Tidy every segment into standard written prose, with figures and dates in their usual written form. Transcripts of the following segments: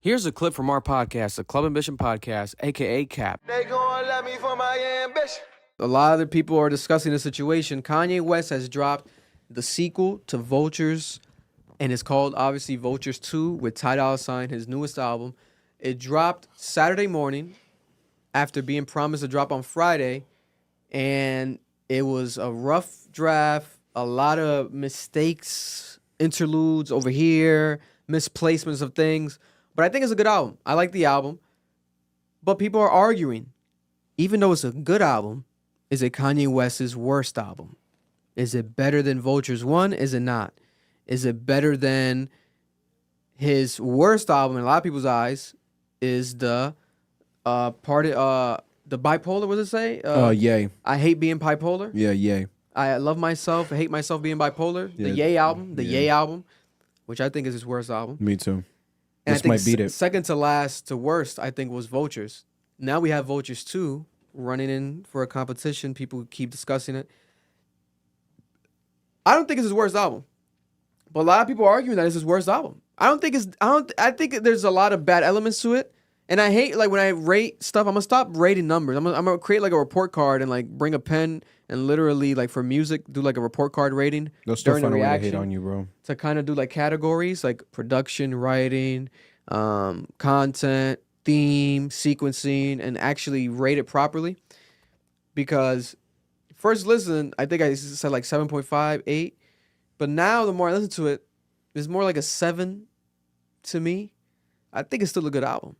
Here's a clip from our podcast, the Club Ambition Podcast, aka CAP. They gon' love me for my ambition. A lot of the people are discussing the situation. Kanye West has dropped the sequel to Vultures, and it's called, obviously, Vultures 2 with Ty Dolla $ign, his newest album. It dropped Saturday morning after being promised to drop on Friday, and it was a rough draft, a lot of mistakes, interludes over here, misplacements of things. But I think it's a good album. I like the album. But people are arguing, even though it's a good album, is it Kanye West's worst album? Is it better than Vultures 1? Is it not? Is it better than his worst album in a lot of people's eyes? Is the the bipolar, what does it say? Yay. I hate being bipolar. Yeah, yay. I love myself. I hate myself being bipolar. Yeah. The Yay album. The Yeah. Yay album, which I think is his worst album. Me too. And This I think might beat it. second to last to worst, I think, was Vultures. Now we have Vultures 2 running in for a competition. People keep discussing it. I don't think it's his worst album. But a lot of people are arguing that it's his worst album. I think there's a lot of bad elements to it. And I hate, like, when I rate stuff, I'm gonna stop rating numbers. I'm gonna create like a report card and like bring a pen and literally, like, for music, do like a report card rating They'll still during the find a way to hate reaction on you, bro. to kind of do like categories like production, writing, content, theme, sequencing, and actually rate it properly. Because first listen, I think I said like 7.5, 8. But now the more I listen to it, it's more like a 7 to me. I think it's still a good album.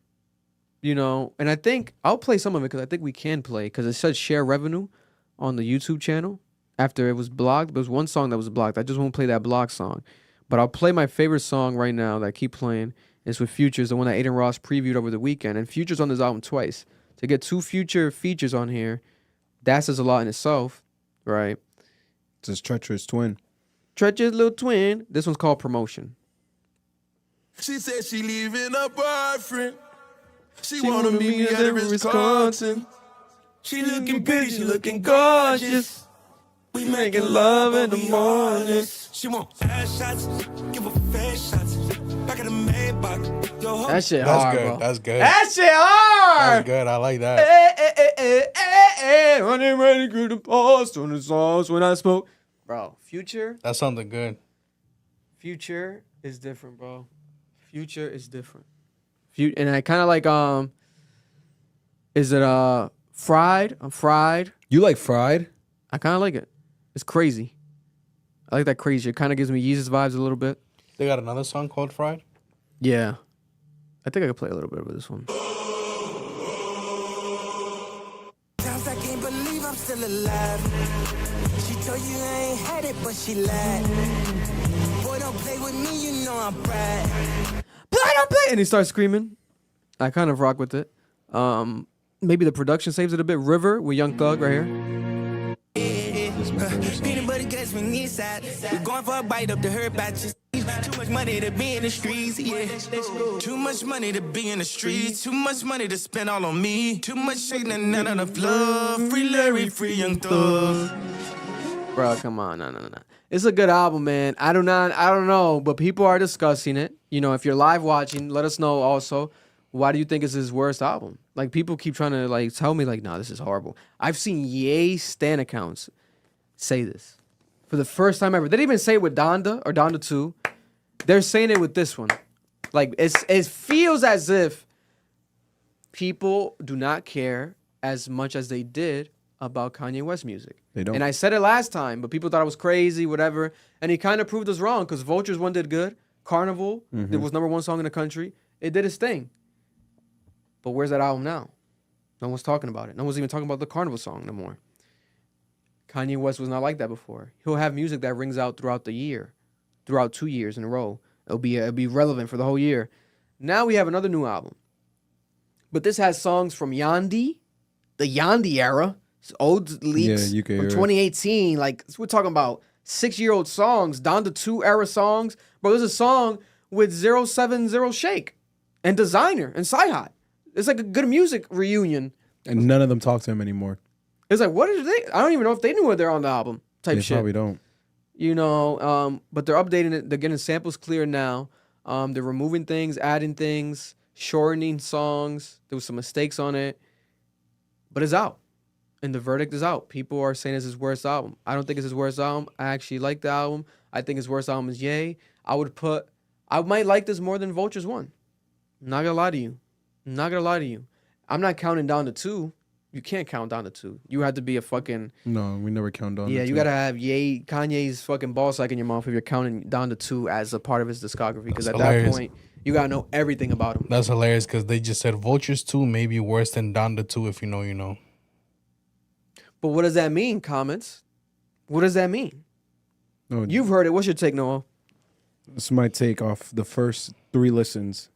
You know, and I think I'll play some of it because I think we can play, because it said share revenue on the YouTube channel after it was blocked. There was one song that was blocked. I just won't play that blocked song. But I'll play my favorite song right now that I keep playing. It's with Futures, the one that Aiden Ross previewed over the weekend. And Futures on this album twice. To get 2 Future features on here, that says a lot in itself, right? It's his treacherous twin. Treacherous little twin. This one's called Promotion. She said she leaving her boyfriend. She She wanna meet me at Wisconsin. She looking pretty, she looking gorgeous. We making love in the morning. She want ass shots, give her face shots. Back at the Maybach. Yo, That shit That's hard, good. bro. That's good. That shit hard! That's good. I like that. Running ready through the past on the songs when I spoke. Bro, Future That's something good. is different, bro. Future is different. And I kind of like, is it Fried? I'm Fried. You like Fried? I kind of like it. It's crazy. I like that crazy. It kind of gives me Yeezus vibes a little bit. They got another song called Fried? Yeah. I think I could play a little bit of this one. Times I can't believe I'm still alive. She told you I ain't had it, but she lied. Boy, don't play with me, you know I'm bad. Play. And he starts screaming. I kind of rock with it. Maybe the production saves it a bit. River with Young Thug right here. This is my favorite song. Peanut butter guts from the inside. We're going for a bite up to her batches. Too much money to be in the streets, yeah. Too much money to be in the streets. Too much money to spend all on me. Too much shaking and none of the love. Free Larry, free Young Thug. Bro, come on. No. It's a good album, man. I don't know, but people are discussing it. You know, if you're live watching, let us know also. Why do you think it's his worst album? Like, people keep trying to, like, tell me, like, nah, this is horrible. I've seen Ye stan accounts say this for the first time ever. They didn't even say it with Donda or Donda 2. They're saying it with this one. Like, it feels as if people do not care as much as they did about Kanye West music. They don't. And I said it last time, but people thought I was crazy, whatever. And he kind of proved us wrong, because Vultures 1 did good. Carnival, it was #1 song in the country. It did its thing. But where's that album now? No one's talking about it. No one's even talking about the Carnival song no more. Kanye West was not like that before. He'll have music that rings out throughout the year, throughout 2 years in a row. It'll be relevant for the whole year. Now we have another new album. But this has songs from Yandhi, the Yandhi era. It's old leaks Yeah, UK from era. 2018. Like, we're talking about 6-year-old songs, Donda 2 era songs. Bro, there's a song with 070 Shake and Designer and Sci-Hot. It's like a good music reunion. And none of them talk to him anymore. It's like, what did they? I don't even know if they knew what they're on the album type They shit. probably don't. You know, but they're updating it. They're getting samples clear now. They're removing things, adding things, shortening songs. There was some mistakes on it, but it's out, and the verdict is out. People are saying it's his worst album. I don't think it's his worst album. I actually like the album. I think his worst album is Ye. I might like this more than Vultures 1. I'm not gonna lie to you. I'm not counting down to 2. You can't count down to 2. You have to be a fucking... No, we never count down. Yeah, to you 2. gotta have Kanye's fucking ball sack in your mouth if you're counting down to 2 as a part of his discography. Because at that point, you gotta know everything about him. That's hilarious because they just said Vultures 2 may be worse than Down to 2. If you know, you know. But what does that mean, comments? What does that mean? No, You've heard it. What's your take, Noah? This is my take off the first 3 listens.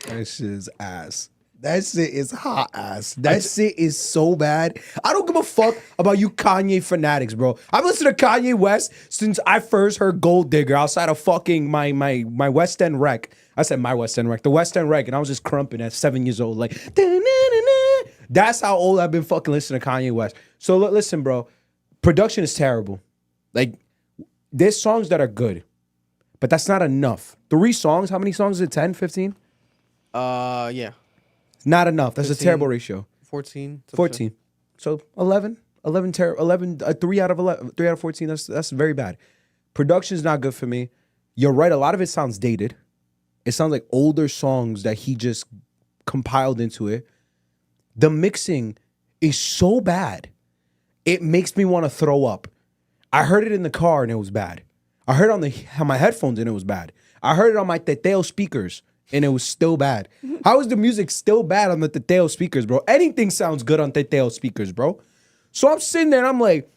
That shit is ass. That shit is hot ass. That shit is so bad. I don't give a fuck about you Kanye fanatics, bro. I've listened to Kanye West since I first heard Gold Digger outside of fucking my West End rec. I said my West End rec. The West End rec. And I was just crumping at 7 years old. Like, da-na-na-na. That's how old I've been fucking listening to Kanye West. So listen, bro. Production is terrible. Like, there's songs that are good. But that's not enough. 3 songs? How many songs is it? 10, 15? Yeah. Not enough. That's 15, a terrible ratio. 14. 14. So 11. 3 out of 11. 3 out of 14. That's very bad. Production's not good for me. You're right. A lot of it sounds dated. It sounds like older songs that he just compiled into it. The mixing is so bad. It makes me want to throw up. I heard it in the car and it was bad. I heard it on my headphones and it was bad. I heard it on my Teteo speakers and it was still bad. How is the music still bad on the Teteo speakers, bro? Anything sounds good on Teteo speakers, bro. So I'm sitting there and I'm like,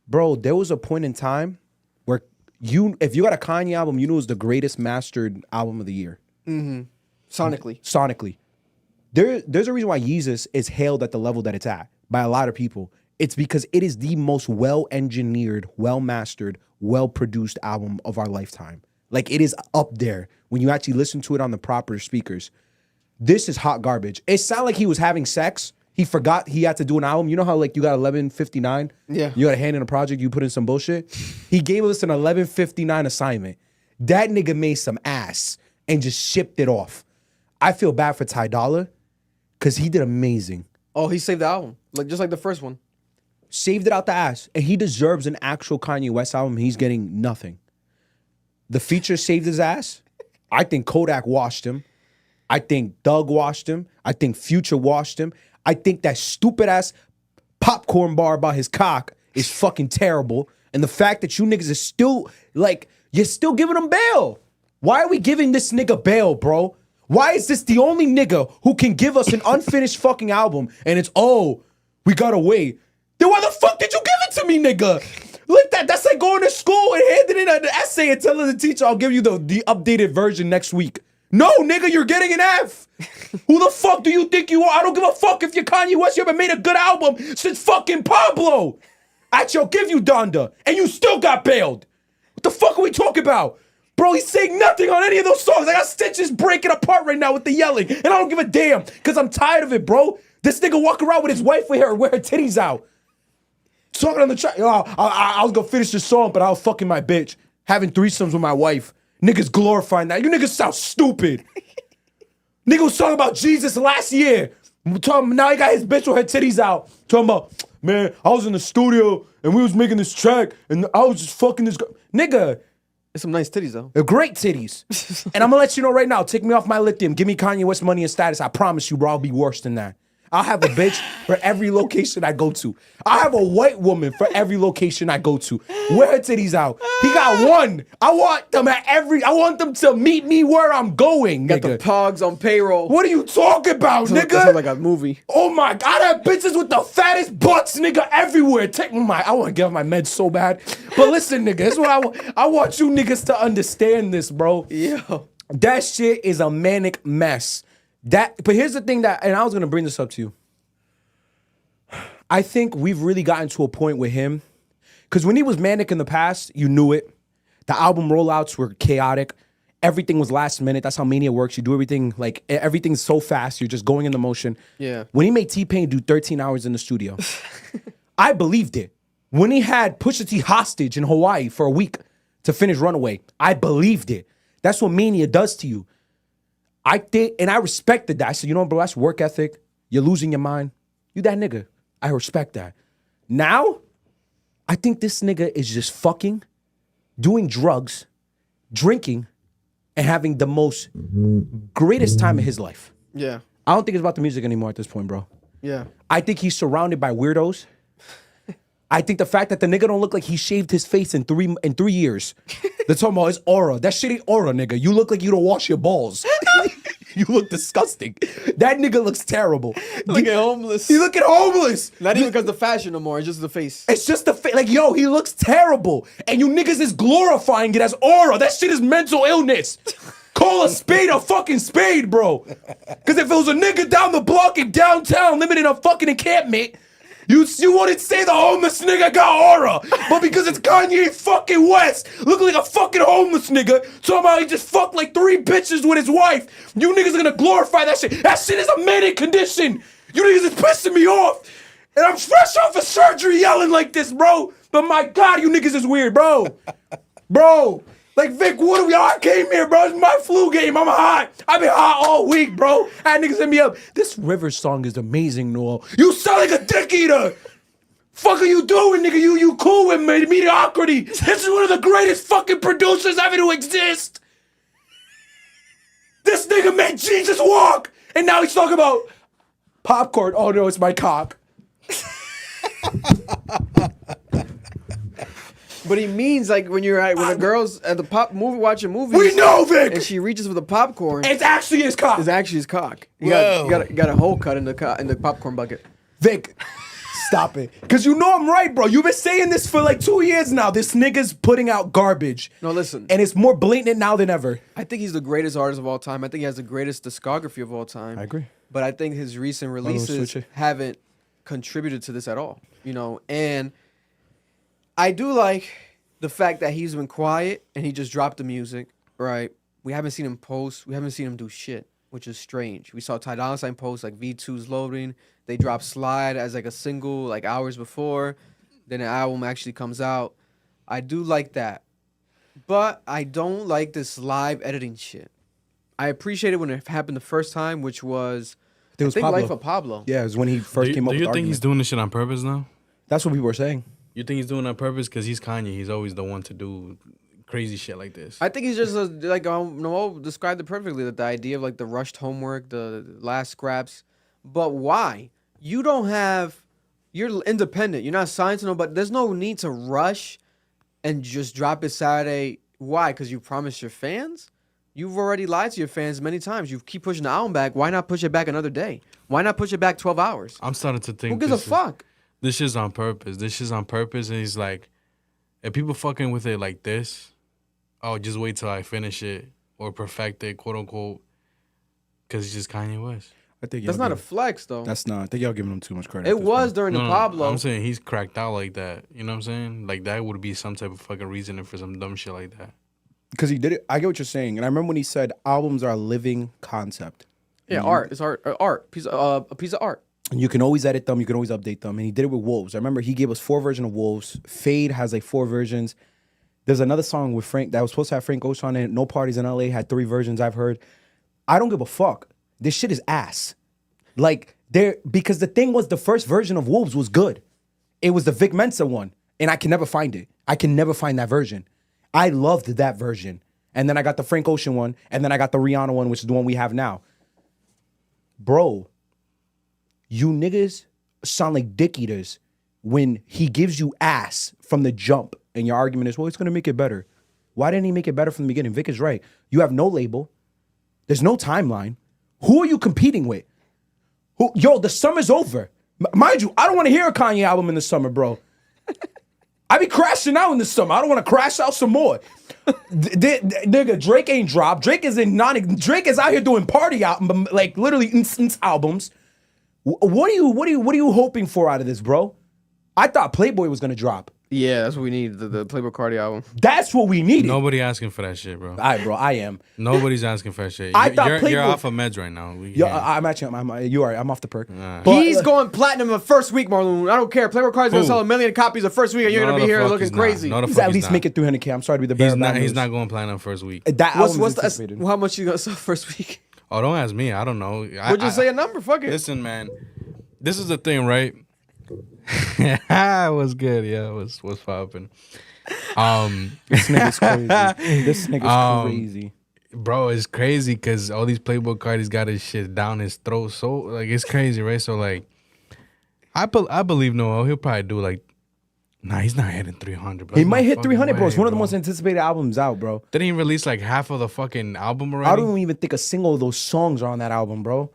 bro, there was a point in time where if you got a Kanye album, you knew it was the greatest mastered album of the year. Mm-hmm. Sonically. There's a reason why Yeezus is hailed at the level that it's at by a lot of people. It's because it is the most well-engineered, well-mastered, well-produced album of our lifetime. Like, it is up there when you actually listen to it on the proper speakers. This is hot garbage. It sounded like he was having sex. He forgot he had to do an album. You know how, like, you got 11:59? Yeah. You got a hand in a project, you put in some bullshit? He gave us an 11:59 assignment. That nigga made some ass and just shipped it off. I feel bad for Ty Dolla because he did amazing. Oh, he saved the album. Just like the first one. Saved it out the ass. And he deserves an actual Kanye West album. He's getting nothing. The feature saved his ass. I think Kodak washed him. I think Doug washed him. I think Future washed him. I think that stupid ass popcorn bar about his cock is fucking terrible. And the fact that you niggas are still, like, you're still giving him bail. Why are we giving this nigga bail, bro? Why is this the only nigga who can give us an unfinished fucking album and it's, oh, we gotta wait. Then why the fuck did you give it to me, nigga? Like that's like going to school and handing in an essay and telling the teacher, I'll give you the updated version next week. No, nigga, you're getting an F. Who the fuck do you think you are? I don't give a fuck if you're Kanye West. You haven't made a good album since fucking Pablo. Actually, I'll give you Donda. And you still got bailed. What the fuck are we talking about? Bro, he's saying nothing on any of those songs. I got stitches breaking apart right now with the yelling. And I don't give a damn because I'm tired of it, bro. This nigga walk around with his wife with her titties out. Talking on the track. I was gonna finish the song, but I was fucking my bitch. Having threesomes with my wife. Niggas glorifying that. You niggas sound stupid. Nigga was talking about Jesus last year. Now he got his bitch with her titties out. Talking about, man, I was in the studio and we was making this track and I was just fucking this girl. Nigga. It's some nice titties, though. They're great titties. And I'm gonna let you know right now, take me off my lithium. Give me Kanye West money and status. I promise you, bro, I'll be worse than that. I'll have a bitch for every location I go to. I'll have a white woman for every location I go to. Wear her titties out. He got one. I want them to meet me where I'm going, Got nigga. the pogs on payroll. What are you talking about, nigga? That sounds like a movie. Oh my God, I have bitches with the fattest butts, nigga, everywhere. I want to get off my meds so bad. But listen, nigga, this is what I want. I want you niggas to understand this, bro. Yo. That shit is a manic mess. But here's the thing and I was gonna bring this up to you. I think we've really gotten to a point with him, because when he was manic in the past, you knew it. The album rollouts were chaotic. Everything was last minute. That's how Mania works. You do everything, like, everything's so fast. You're just going in the motion. Yeah. When he made T-Pain do 13 hours in the studio, I believed it. When he had Pusha T hostage in Hawaii for a week to finish Runaway, I believed it. That's what mania does to you. I think, and I respected that. I said, you know what, bro, that's work ethic. You're losing your mind. You that nigga. I respect that. Now, I think this nigga is just fucking, doing drugs, drinking, and having the most greatest time of his life. Yeah. I don't think it's about the music anymore at this point, bro. Yeah. I think he's surrounded by weirdos. I think the fact that the nigga don't look like he shaved his face in 3 years. They're talking about his aura. That shit ain't aura, nigga. You look like you don't wash your balls. You look disgusting. That nigga looks terrible. Looking homeless. He looking homeless. Not even because of the fashion no more. It's just the face. It's just the face. Like, yo, he looks terrible. And you niggas is glorifying it as aura. That shit is mental illness. Call a spade a fucking spade, bro. Because if it was a nigga down the block in downtown living in a fucking encampment, you wouldn't say the homeless nigga got aura. But because it's Kanye fucking West, looking like a fucking homeless nigga, talking about he just fucked like 3 bitches with his wife, you niggas are gonna glorify that shit. That shit is a manic condition. You niggas is pissing me off. And I'm fresh off of surgery yelling like this, bro. But my God, you niggas is weird, bro. Bro. Like, Vic, what are we? I came here, bro. It's my flu game. I'm hot. I've been hot all week, bro. I had niggas hit me up. This Rivers song is amazing, Noel. You sound like a dick eater. Fuck are you doing, nigga? You cool with mediocrity. This is one of the greatest fucking producers ever to exist. This nigga made Jesus walk. And now he's talking about popcorn. Oh, no, it's my cock. But he means like when the girls at the watching movies. We know, Vic. And she reaches for the popcorn. It's actually his cock. It's actually his cock. You Whoa. got a hole cut in the popcorn bucket. Vic, stop it. Because you know I'm right, bro. You've been saying this for like 2 years now. This nigga's putting out garbage. No, listen. And it's more blatant now than ever. I think he's the greatest artist of all time. I think he has the greatest discography of all time. I agree. But I think his recent releases haven't contributed to this at all. You know, and I do like the fact that he's been quiet and he just dropped the music, right? We haven't seen him post. We haven't seen him do shit, which is strange. We saw Ty Dolla $ign post like V2's loading. They dropped Slide as like a single like hours before. Then the album actually comes out. I do like that. But I don't like this live editing shit. I appreciate it when it happened the first time, which was I think Pablo. Life of Pablo. Yeah, it was when he first came up with Do the you think he's argument. doing this shit on purpose now? That's what people were saying. You think he's doing it on purpose? Because he's Kanye. He's always the one to do crazy shit like this. I think he's just like Noel described it perfectly. That the idea of like the rushed homework, the last scraps. But why? You don't have. You're independent. You're not signed to nobody. There's no need to rush and just drop it Saturday. Why? Because you promised your fans. You've already lied to your fans many times. You keep pushing the album back. Why not push it back another day? Why not push it back 12 hours? I'm starting to think. Who gives a fuck? This shit's on purpose. This shit's on purpose. And he's like, if people fucking with it like this, oh, just wait till I finish it or perfect it, quote unquote, because it's just Kanye West. I think That's not a flex, though. That's not. I think y'all giving him too much credit. It was during the Pablo. I'm saying he's cracked out like that. You know what I'm saying? Like that would be some type of fucking reasoning for some dumb shit like that. Because he did it. I get what you're saying, and I remember when he said albums are a living concept. Yeah, art. It's art. Art. A piece of art. And you can always edit them. You can always update them. And he did it with Wolves. I remember he gave us 4 versions of Wolves. Fade has like 4 versions. There's another song with Frank that was supposed to have Frank Ocean on it. No Parties in LA had 3 versions I've heard. I don't give a fuck. This shit is ass. Like, because the thing was the first version of Wolves was good. It was the Vic Mensa one. And I can never find it. I can never find that version. I loved that version. And then I got the Frank Ocean one. And then I got the Rihanna one, which is the one we have now. Bro, you niggas sound like dick eaters when he gives you ass from the jump. And your argument is, well, it's going to make it better. Why didn't he make it better from the beginning? Vic is right. You have no label. There's no timeline. Who are you competing with? Yo, the summer's over. Mind you, I don't want to hear a Kanye album in the summer, bro. I be crashing out in the summer. I don't want to crash out some more. Nigga, Drake ain't dropped. Drake is out here doing party album, like literally instance albums. What are you hoping for out of this, bro? I thought Playboy was gonna drop. Yeah, that's what we need. The Playboy Cardi album. That's what we needed. Nobody asking for that shit, bro. All right, bro. I am. Nobody's asking for that shit. I thought You're Playboy- off of meds right now. Yo, I'm actually. You are. I'm off the perk. Nah. But- He's going platinum the first week, Marlon. I don't care. Playboy Cardi's gonna Who? sell 1 million copies the first week, and you're No, gonna be the here fuck looking he's not. crazy. No, the He's fuck at least not. making 300K. I'm sorry to be the bearer He's of bad not. He's news. not going platinum first week. That What's album is the anticipated. how much you gonna sell first week? Oh, don't ask me. I don't know. We'll just say a number. Fuck it. Listen, man. This is the thing, right? It was good. Yeah, it was popping. This nigga's crazy. This nigga's crazy. Bro, it's crazy because all these Playboy Cardis got his shit down his throat. So like, it's crazy, right? So like, I believe Noel. He'll probably do like. Nah, he's not hitting 300. Bro. He There's might no hit fucking 300, bro. It's way, one of the most anticipated albums out, bro. Didn't he release like half of the fucking album already? I don't even think a single of those songs are on that album, bro.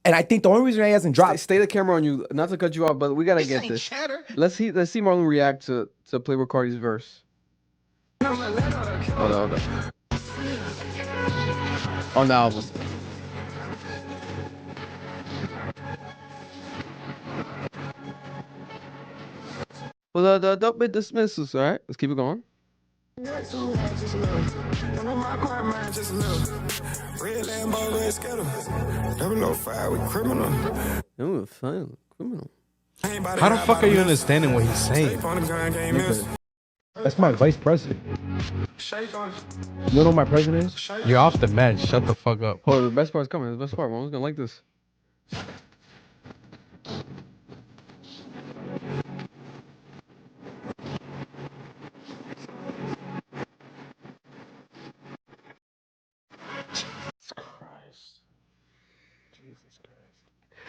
And I think the only reason he hasn't dropped. Stay the camera on you. Not to cut you off, but we gotta get this. Let's see Marlon react to Playboy Cardi's verse. Hold on. On the album. Well, the bit dismissals. All right, let's keep it going. Oh, fine, criminal. How the fuck are you understanding what he's saying? That's my vice president. You know who my president is? You're off the bench. Shut the fuck up. Oh, the best part's coming. The best part. Mom's gonna like this.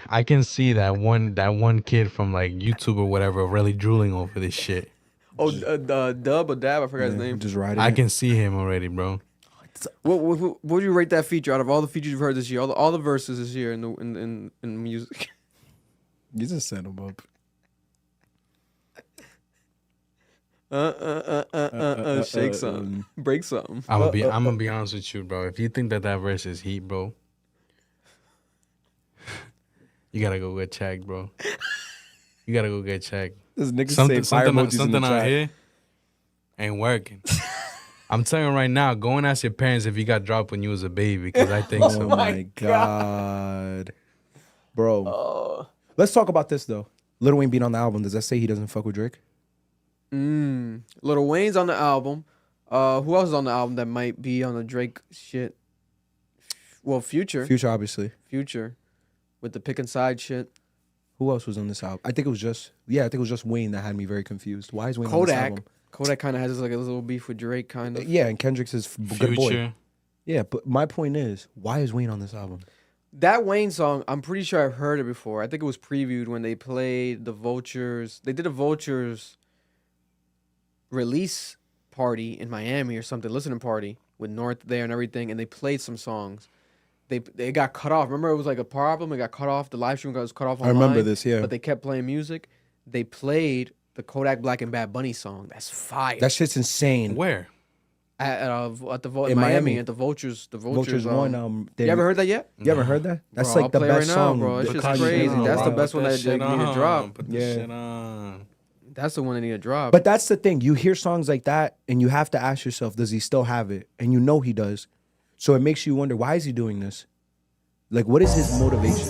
I can see that one kid from like YouTube or whatever really drooling over this shit. Oh, Dub or Dab? I forgot his name. Just ride it. I can see him already, bro. What would you rate that feature out of all the features you've heard this year? All the verses this year in music. You just set him up. Shake something, break something. I'm gonna be honest with you, bro. If you think that verse is heat, bro, you gotta go get checked, bro. You gotta go get checked. This nigga Something out here ain't working. I'm telling you right now, go and ask your parents if you got dropped when you was a baby, because I think so. Oh my god, bro. Let's talk about this though. Lil Wayne being on the album, does that say he doesn't fuck with Drake? Lil Wayne's on the album. Who else is on the album that might be on the Drake shit? Well, Future. Future, obviously. Future, with the pick and side shit. Who else was on this album? I think it was just Wayne that had me very confused. Why is Wayne on this album? Kodak kind of has like a little beef with Drake, kind of. Yeah, and Kendrick's his good boy. Future. Yeah, but my point is, why is Wayne on this album? That Wayne song, I'm pretty sure I've heard it before. I think it was previewed when they played the Vultures. They did a Vultures release party in Miami or something, listening party with North there and everything, and they played some songs. They got cut off. Remember, it was like a problem. It got cut off. The live stream was cut off online. I remember this, yeah. But they kept playing music. They played the Kodak Black and Bad Bunny song. That's fire. That shit's insane. Where? At the In Miami. at the Vultures. The Vultures won. You ever heard that yet? You ever heard that? That's Bro, like the I'll play best right now, song. bro. That the shit's Kanye crazy. song. That's the Put best one that shit need to on. drop. Put Yeah. the shit on. That's the one that need to drop. But that's the thing. You hear songs like that, and you have to ask yourself, does he still have it? And you know he does. So it makes you wonder, why is he doing this? Like, what is his motivation?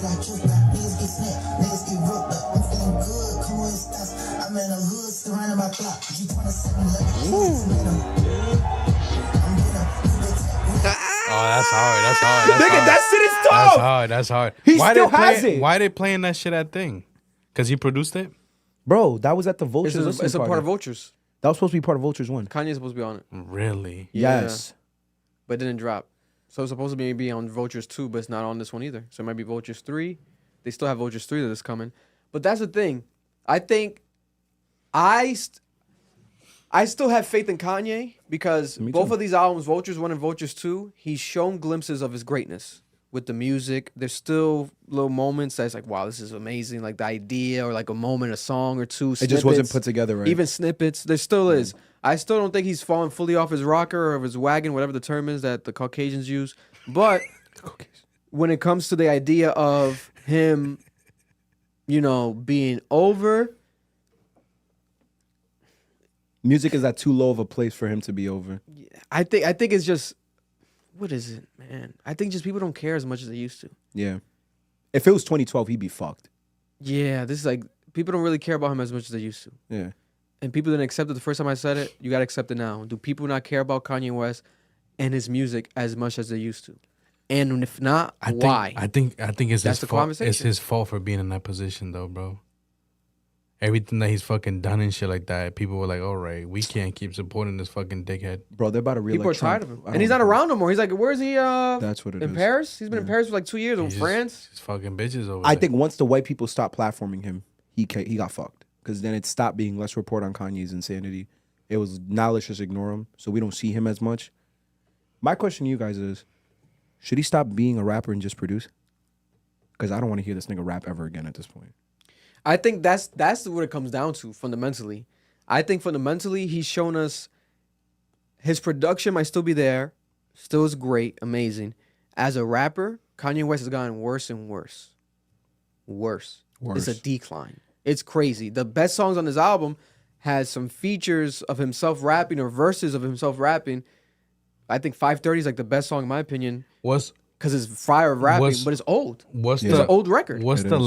Oh, that's hard. That's hard. That's Nigga, hard. that shit is That's tough. hard. That's hard. He Why still they play- has it. Why they playing that shit at thing? Because he produced it? Bro, that was at the Vultures. it's listening a part party. of Vultures. That was supposed to be part of Vultures 1. Kanye's supposed to be on it, Really? Yeah. Yes. but it didn't drop. So it's supposed to be on Vultures 2, but it's not on this one either. So it might be Vultures 3. They still have Vultures 3 that is coming. But that's the thing. I think I still have faith in Kanye because Me both too. of these albums, Vultures 1 and Vultures 2, he's shown glimpses of his greatness with the music. There's still little moments that's like, wow, this is amazing. Like the idea or like a moment, a song or two. It just wasn't snippets. put together right. Even snippets. There still is. I still don't think he's fallen fully off his rocker or of his wagon, whatever the term is that the Caucasians use. But when it comes to the idea of him, you know, being over, Music is at too low of a place for him to be over. I think it's just, what is it, man? I think just people don't care as much as they used to. Yeah. If it was 2012, he'd be fucked. Yeah, this is like, people don't really care about him as much as they used to. Yeah. And people didn't accept it the first time I said it. You got to accept it now. Do people not care about Kanye West and his music as much as they used to? And if not, why? I think it's That's his the fault. conversation. It's his fault for being in that position, though, bro. Everything that he's fucking done and shit like that, people were like, all right, we can't keep supporting this fucking dickhead. Bro, they're about to reelect People are tired Trump. of him. And he's not around no more. He's like, where's he? That's what it in is. Paris? He's been in Paris for like 2 years, in He's France. Just fucking bitches over I there. think once the white people stopped platforming him, he got fucked. Because then it stopped being let's report on Kanye's insanity. It was now let's just ignore him so we don't see him as much. My question to you guys is, should he stop being a rapper and just produce? Because I don't want to hear this nigga rap ever again at this point. I think that's what it comes down to fundamentally. I think fundamentally he's shown us his production might still be there, still is great, amazing. As a rapper, Kanye West has gotten worse and worse. Worse. It's a decline. It's crazy. The best songs on his album has some features of himself rapping or verses of himself rapping. I think 530 is like the best song in my opinion. What's Because it's fire of rapping, What's- but it's old. what's It's the an old record. What's It the is.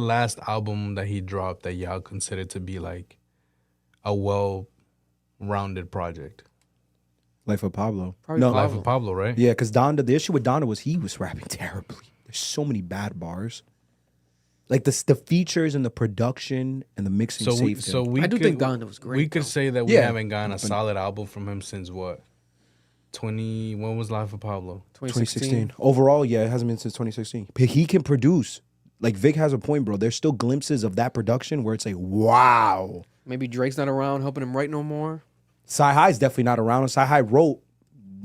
last album that he dropped that y'all consider to be like a well-rounded project? Life of Pablo. Probably No, Life of Pablo, right? yeah, because Donda, the issue with Donda was he was rapping terribly. There's so many bad bars. Like the features and the production and the mixing So we, saved so him. we I do could, think Donda was great, We could though. say that we Yeah. haven't gotten a solid album from him since what? When was Life of Pablo? 2016. Overall, yeah, it hasn't been since 2016. But he can produce. Like Vic has a point, bro. There's still glimpses of that production where it's like, wow. Maybe Drake's not around helping him write no more. Sci-Hi's definitely not around. Sci-Hi wrote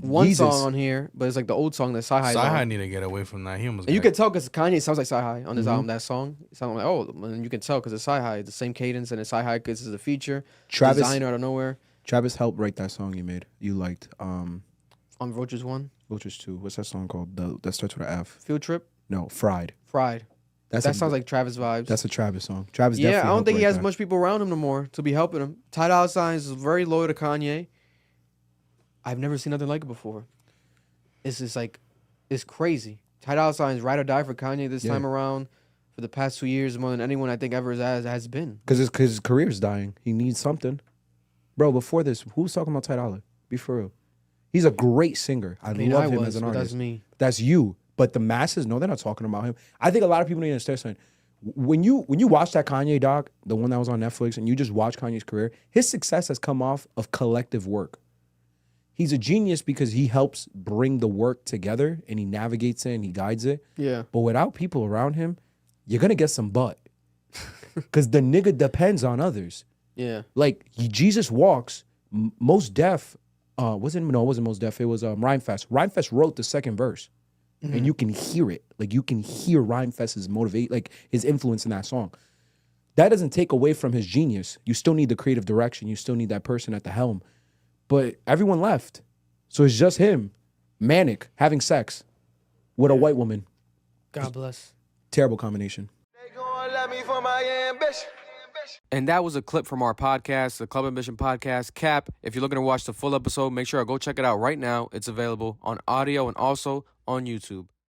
One Jesus. song on here, but it's like the old song that Sci-Hi's Sci-Hi on. need to get away from that. He almost And you got- can tell because Kanye sounds like Sci-Hi on his album. That song, it sounds like, oh, and you can tell because it's Sci-Hi, it's the same cadence, and it's Sci-Hi because it's a feature. Travis- Designer out of nowhere Travis helped write that song you made. You liked. on Vultures 1. Vultures 2. What's that song called? That starts with an F. Field Trip, No, Fried. Fried. That's That a- sounds like Travis vibes. That's a Travis song. Travis Yeah, definitely I don't helped think he write has that. much people around him no more to be helping him. Ty Dolla $ign is very loyal to Kanye. I've never seen nothing like it before. It's just like, it's crazy. Ty Dolla $ign is ride or die for Kanye this Yeah. time around. For the past 2 years, more than anyone I think ever has been. Because his career's dying. He needs something. Bro, before this, who was talking about Ty Dolla? Be for real. He's a great singer. I love him as an but artist. that's me. That's you. But the masses, no, they're not talking about him. I think a lot of people need to understand something. When you watch that Kanye doc, the one that was on Netflix, and you just watch Kanye's career, his success has come off of collective work. He's a genius because he helps bring the work together and he navigates it and he guides it. Yeah. But without people around him, you're gonna get some butt. Because the nigga depends on others. Yeah. Like Jesus Walks, Most Def, it wasn't Most Def, it was Rhymefest. Rhymefest wrote the second verse. And you can hear it. Like you can hear Rhymefest's his influence in that song. That doesn't take away from his genius. You still need the creative direction. You still need that person at the helm. But everyone left. So it's just him, manic, having sex with a white woman. God bless. Terrible combination. They gon' love me for my ambition. And that was a clip from our podcast, the Club Ambition Podcast. Cap, if you're looking to watch the full episode, make sure to go check it out right now. It's available on audio and also on YouTube.